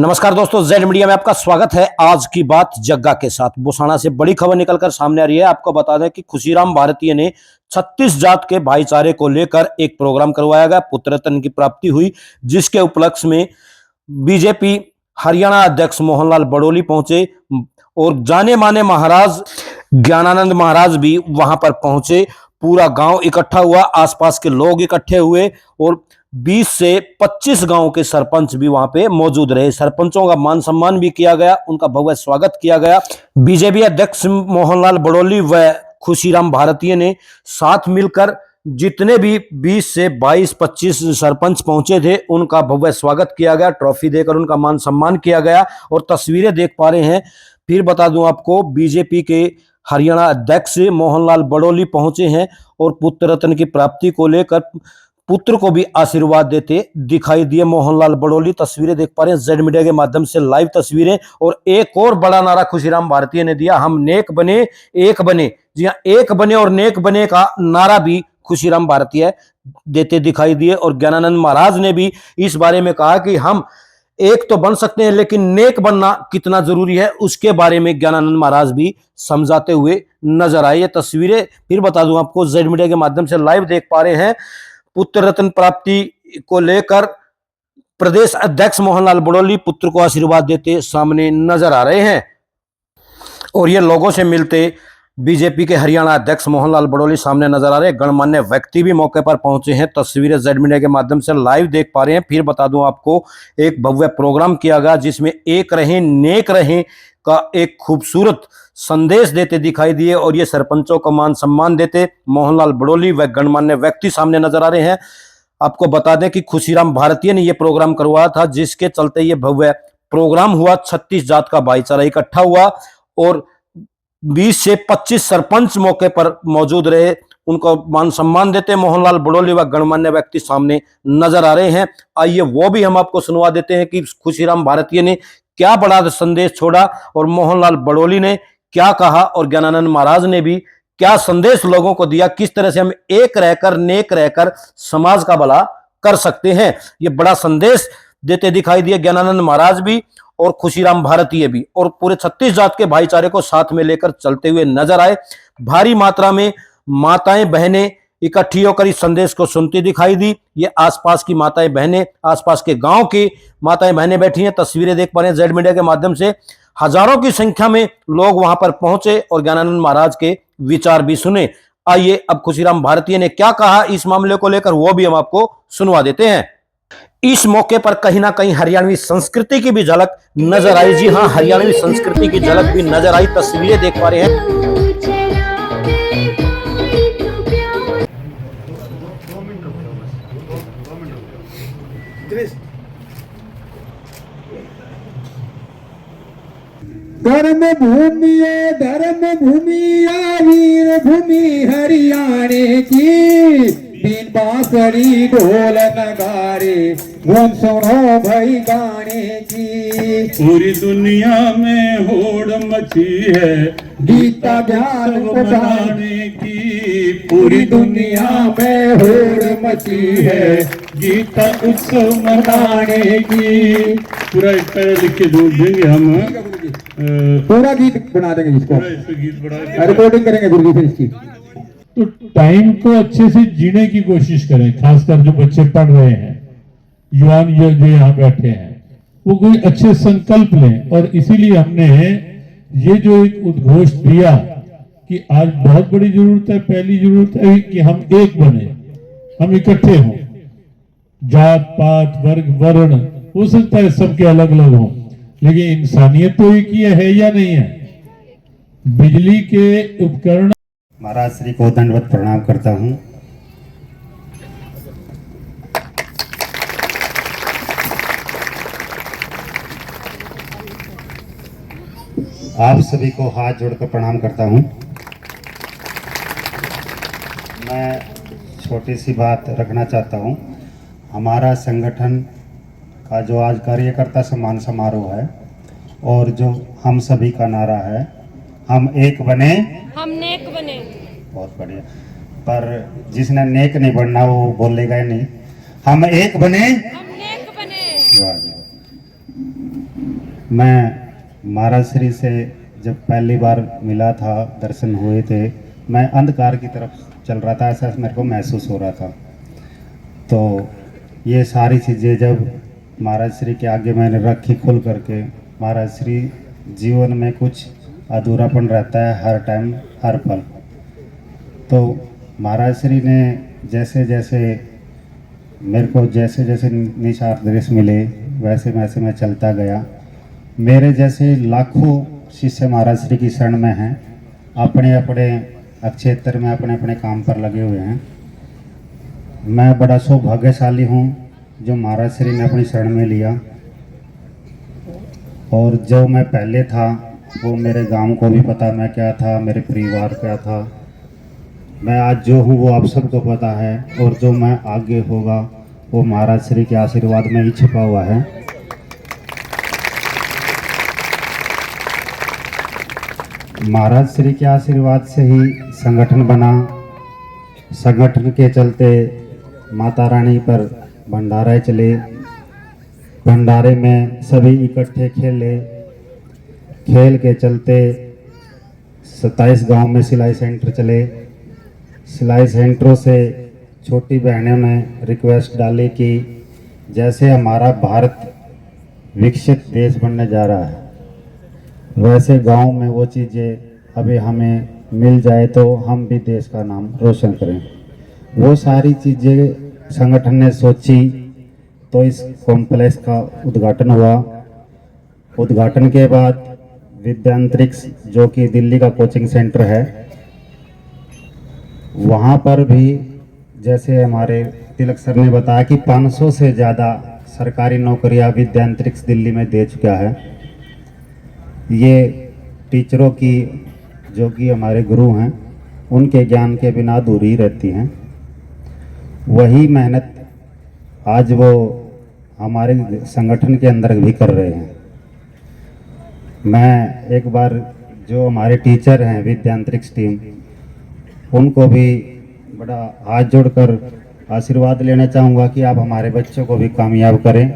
नमस्कार दोस्तों, Z media में आपका स्वागत है। आज की बात जग्गा के साथ बुसाना से बड़ी खबर निकलकर सामने आ रही है। आपको बता दें कि खुशीराम भारतीय ने 36 जात के भाईचारे को लेकर एक प्रोग्राम करवाया गया। पुत्र रत्न की प्राप्ति हुई, जिसके उपलक्ष्य में बीजेपी हरियाणा अध्यक्ष मोहनलाल बड़ोली पहुंचे और जाने माने महाराज ज्ञानानंद महाराज भी वहां पर पहुंचे। पूरा गांव इकट्ठा हुआ, आसपास के लोग इकट्ठे हुए और 20 से 25 गांव के सरपंच भी वहां पे मौजूद रहे। सरपंचों का मान सम्मान भी किया गया, उनका भव्य स्वागत किया गया। बीजेपी अध्यक्ष मोहनलाल बड़ोली व खुशीराम भारतीय ने साथ मिलकर जितने भी 20 से 22-25 सरपंच पहुंचे थे, उनका भव्य स्वागत किया गया। ट्रॉफी देकर उनका मान सम्मान किया गया और तस्वीरें देख पा रहे हैं। फिर बता दूं आपको, बीजेपी के हरियाणा अध्यक्ष मोहनलाल बड़ोली पहुंचे हैं और पुत्र रत्न की प्राप्ति को लेकर पुत्र को भी आशीर्वाद देते दिखाई दिए मोहनलाल बड़ोली। तस्वीरें देख पा रहे हैं जेड मीडिया के माध्यम से, लाइव तस्वीरें। और एक और बड़ा नारा खुशीराम भारतीय ने दिया, हम नेक बने एक बने। जी हाँ, एक बने और नेक बने का नारा भी खुशीराम भारतीय देते दिखाई दिए। और ज्ञानानंद महाराज ने भी इस बारे में कहा कि हम एक तो बन सकते हैं, लेकिन नेक बनना कितना जरूरी है, उसके बारे में ज्ञानानंद महाराज भी समझाते हुए नजर आए। ये तस्वीरें फिर बता दूं आपको, जेड मीडिया के माध्यम से लाइव देख पा रहे हैं। पुत्र रत्न प्राप्ति को लेकर प्रदेश अध्यक्ष मोहनलाल बड़ोली पुत्र को आशीर्वाद देते सामने नजर आ रहे हैं और ये लोगों से मिलते बीजेपी के हरियाणा अध्यक्ष मोहनलाल बड़ोली सामने नजर आ रहे हैं। गणमान्य व्यक्ति भी मौके पर पहुंचे हैं। तस्वीरें जेड मीडिया के माध्यम से लाइव देख पा रहे हैं। फिर बता दूं आपको, एक भव्य प्रोग्राम किया गया जिसमें एक रहें नेक रहें का एक खूबसूरत संदेश देते दिखाई दिए और ये सरपंचों को मान सम्मान देते मोहनलाल बड़ोली व गणमान्य व्यक्ति सामने नजर आ रहे हैं। आपको बता दें कि खुशीराम भारतीय ने यह प्रोग्राम करवाया था, जिसके चलते ये भव्य प्रोग्राम हुआ। 36 जात का भाईचारा इकट्ठा हुआ और 20 से 25 सरपंच मौके पर मौजूद रहे। उनको मान सम्मान देते मोहनलाल बड़ोली व गणमान्य व्यक्ति सामने नजर आ रहे हैं। आइए वो भी हम आपको सुनवा देते हैं कि खुशीराम भारतीय ने क्या बड़ा संदेश छोड़ा और मोहनलाल बड़ोली ने क्या कहा और ज्ञानानंद महाराज ने भी क्या संदेश लोगों को दिया, किस तरह से हम एक रहकर नेक रहकर समाज का भला कर सकते हैं। ये बड़ा संदेश देते दिखाई दिए ज्ञानानंद महाराज भी और खुशीराम भारतीय भी, और पूरे 36 जात के भाईचारे को साथ में लेकर चलते हुए नजर आए। भारी मात्रा में माताएं बहनें इकट्ठी होकर इस संदेश को सुनती दिखाई दी। ये आसपास की माताएं बहनें, आसपास के गांव की माताएं बहनें बैठी हैं। तस्वीरें देख पा रहे हैं जेड मीडिया के माध्यम से। हजारों की संख्या में लोग वहां पर पहुंचे और ज्ञानानंद महाराज के विचार भी सुने। आइए अब खुशीराम भारतीय ने क्या कहा इस मामले को लेकर, वो भी हम आपको सुनवा देते हैं। इस मौके पर कहीं ना कहीं हरियाणवी संस्कृति की भी झलक नजर आई। जी हाँ, हरियाणवी संस्कृति की झलक भी नजर आई। तस्वीरें देख पा रहे हैं। धर्म भूमि वीर भूमि हरियाणे की, बीन बांसुरी ढोल नगारे धुन सुनो भाई गाने की। पूरी दुनिया में होड़ मची है गीता ज्ञान मनाने की। पूरी दुनिया में होड़ मची है गीता उत्सव मनाने की। पूरा इस पर लिख के दूर देंगे हम, पूरा गीत बना देंगे जिसको, गीत बना रिकॉर्डिंग करेंगे गुरु फिर इसकी। तो टाइम को अच्छे से जीने की कोशिश करें, खासकर जो बच्चे पढ़ रहे हैं, युवान जो यहाँ बैठे हैं, वो कोई अच्छे संकल्प लें। और इसीलिए हमने ये जो एक उद्घोष दिया कि आज बहुत बड़ी जरूरत है। पहली जरूरत है कि हम एक बने, हम इकट्ठे हों। जात पात वर्ग वर्ण हो सकता है सबके अलग अलग हों, लेकिन इंसानियत तो एक ही है या नहीं है। बिजली के उपकरण। महाराज श्री को दंडवत प्रणाम करता हूं। आप सभी को हाथ जोड़कर प्रणाम करता हूं। मैं छोटी सी बात रखना चाहता हूं। हमारा संगठन का जो आज कार्यकर्ता सम्मान समारोह है और जो हम सभी का नारा है, हम एक बने हम नेक बने। बहुत बढ़िया। पर जिसने नेक नहीं बनना वो बोलेगा ही नहीं। हम एक बने, हम नेक बने। वाह। मैं महाराज श्री से जब पहली बार मिला था, दर्शन हुए थे, मैं अंधकार की तरफ चल रहा था, ऐसा मेरे को महसूस हो रहा था। तो ये सारी चीज़ें जब महाराज श्री के आगे मैंने रखी खुल करके, महाराज श्री जीवन में कुछ अधूरापन रहता है हर टाइम हर पल। तो महाराज श्री ने जैसे जैसे मेरे को जैसे जैसे निशार दृश्य मिले वैसे वैसे मैं चलता गया। मेरे जैसे लाखों शिष्य महाराज श्री की शरण में हैं, अपने अपने क्षेत्र में अपने अपने काम पर लगे हुए हैं। मैं बड़ा सौभाग्यशाली हूँ जो महाराज श्री ने अपनी शरण में लिया। और जो मैं पहले था वो मेरे गांव को भी पता मैं क्या था, मेरे परिवार क्या था। मैं आज जो हूँ वो आप सबको पता है, और जो मैं आगे होगा वो महाराज श्री के आशीर्वाद में ही छिपा हुआ है। महाराज श्री के आशीर्वाद से ही संगठन बना। संगठन के चलते माता रानी पर भंडारे चले, भंडारे में सभी इकट्ठे खेले। खेल के चलते 27 गांव में सिलाई सेंटर चले। सिलाई सेंटरों से छोटी बहनों ने रिक्वेस्ट डाली कि जैसे हमारा भारत विकसित देश बनने जा रहा है, वैसे गांव में वो चीज़ें अभी हमें मिल जाए तो हम भी देश का नाम रोशन करें। वो सारी चीज़ें संगठन ने सोची, तो इस कॉम्प्लेक्स का उद्घाटन हुआ। उद्घाटन के बाद विद्यांतरिक्ष जो कि दिल्ली का कोचिंग सेंटर है, वहाँ पर भी जैसे हमारे तिलक सर ने बताया कि 500 से ज़्यादा सरकारी नौकरियाँ विद्यांतरिक्ष दिल्ली में दे चुका है। ये टीचरों की जो कि हमारे गुरु हैं उनके ज्ञान के बिना अधूरी रहती हैं। वही मेहनत आज वो हमारे संगठन के अंदर भी कर रहे हैं। मैं एक बार जो हमारे टीचर हैं विद्यांतरिक्ष टीम, उनको भी बड़ा हाथ जोड़कर आशीर्वाद लेना चाहूँगा कि आप हमारे बच्चों को भी कामयाब करें,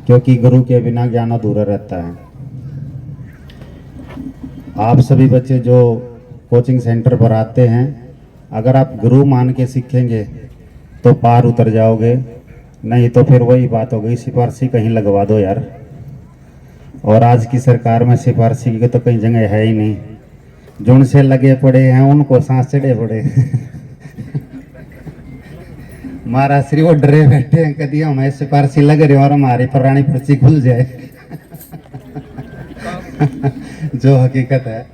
क्योंकि गुरु के बिना ज्ञान अधूरा रहता है। आप सभी बच्चे जो कोचिंग सेंटर पर आते हैं, अगर आप गुरु मान के सीखेंगे तो पार उतर जाओगे, नहीं तो फिर वही बात हो गई, सिफारसी कहीं लगवा दो यार। और आज की सरकार में सिफारसी की तो कहीं जगह है ही नहीं। जो उनसे लगे पड़े हैं उनको सांस चढ़े पड़े। महाराज श्री वो डरे बैठे हैं कभी हमें सिफारसी लग रही और हमारी पुरानी पर्ची खुल जाए। जो हकीकत है,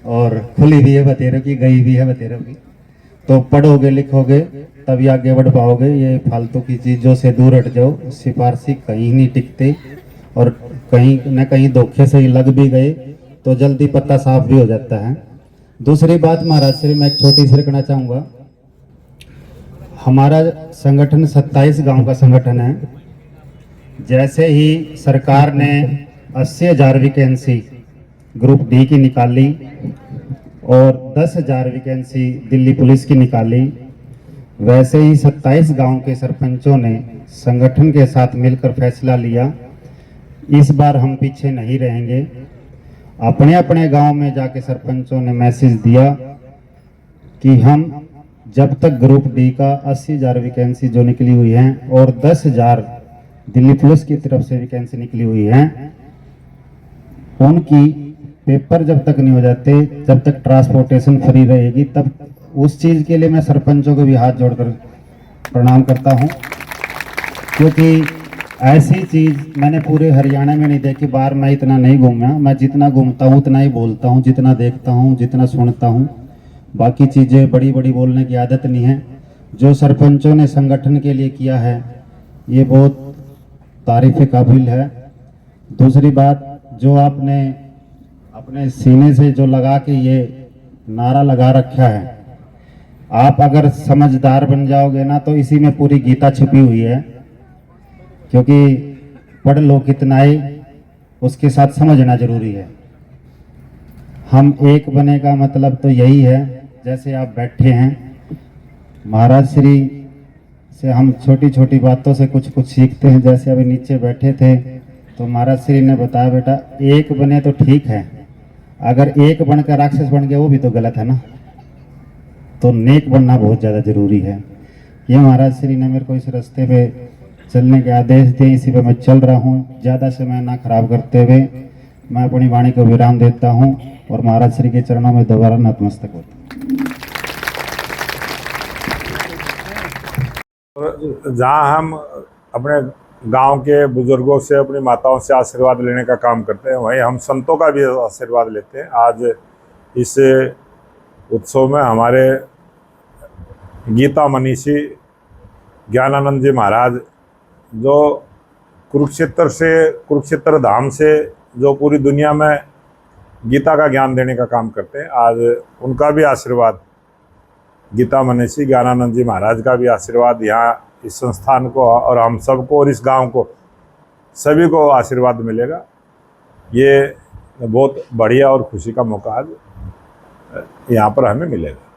और खुली भी है बतेरों की, गई भी है बतेरों की। तो पढ़ोगे लिखोगे तभी आगे बढ़ पाओगे। ये फालतू की चीज़ों से दूर हट जाओ। सिफारसी कहीं नहीं टिकते, और कहीं न कहीं धोखे से ही लग भी गए तो जल्दी पत्ता साफ भी हो जाता है। दूसरी बात महाराज श्री मैं एक छोटी सी रखना चाहूँगा। हमारा संगठन 27 गांव का संगठन है। जैसे ही सरकार ने 80,000 वैकेंसी ग्रुप डी की निकाली और 10,000 वैकेंसी दिल्ली पुलिस की निकाली, वैसे ही 27 गांव के सरपंचों ने संगठन के साथ मिलकर फैसला लिया, इस बार हम पीछे नहीं रहेंगे। अपने अपने गांव में जाके सरपंचों ने मैसेज दिया कि हम जब तक ग्रुप डी का 80,000 वैकेंसी जो निकली हुई हैं और 10,000 दिल्ली पुलिस की तरफ से वैकेंसी निकली हुई हैं, उनकी पेपर जब तक नहीं हो जाते, जब तक ट्रांसपोर्टेशन फ्री रहेगी, तब उस चीज़ के लिए मैं सरपंचों को भी हाथ जोड़कर प्रणाम करता हूं, क्योंकि ऐसी चीज़ मैंने पूरे हरियाणा में नहीं देखी। बाहर मैं इतना नहीं घूमा, मैं जितना घूमता हूँ उतना ही बोलता हूँ, जितना देखता हूँ, जितना सुनता हूँ। बाकी चीज़ें बड़ी बड़ी बोलने की आदत नहीं है। जो सरपंचों ने संगठन के लिए किया है ये बहुत तारीफ़ काबिल है। दूसरी बात, जो आपने अपने सीने से जो लगा के ये नारा लगा रखा है, आप अगर समझदार बन जाओगे ना तो इसी में पूरी गीता छिपी हुई है। क्योंकि पढ़ लो कितना ही, उसके साथ समझना जरूरी है। हम एक बने का मतलब तो यही है। जैसे आप बैठे हैं, महाराज श्री से हम छोटी छोटी बातों से कुछ कुछ सीखते हैं। जैसे अभी नीचे बैठे थे, तो महाराज श्री ने बताया, बेटा एक बने तो ठीक है, अगर एक बनकर राक्षस बन गया वो भी तो गलत है ना, तो नेक बनना बहुत ज़्यादा जरूरी है। ये महाराज श्री ने मेरे को इस रास्ते पे चलने के आदेश दिए, इसी पे मैं चल रहा हूँ। ज़्यादा समय ना खराब करते हुए मैं अपनी वाणी को विराम देता हूँ और महाराज श्री के चरणों में दोबारा नतमस्तक होता हूँ। जहाँ हम अपने गांव के बुजुर्गों से, अपनी माताओं से आशीर्वाद लेने का काम करते हैं, वहीं हम संतों का भी आशीर्वाद लेते हैं। आज इस उत्सव में हमारे गीता मनीषी ज्ञानानंद जी महाराज, जो कुरुक्षेत्र धाम से जो पूरी दुनिया में गीता का ज्ञान देने का काम करते हैं, आज उनका भी आशीर्वाद, गीता मनीषी ज्ञानानंद जी महाराज का भी आशीर्वाद यहाँ इस संस्थान को और हम सबको और इस गांव को सभी को आशीर्वाद मिलेगा। ये बहुत बढ़िया और खुशी का मौका आज यहाँ पर हमें मिलेगा।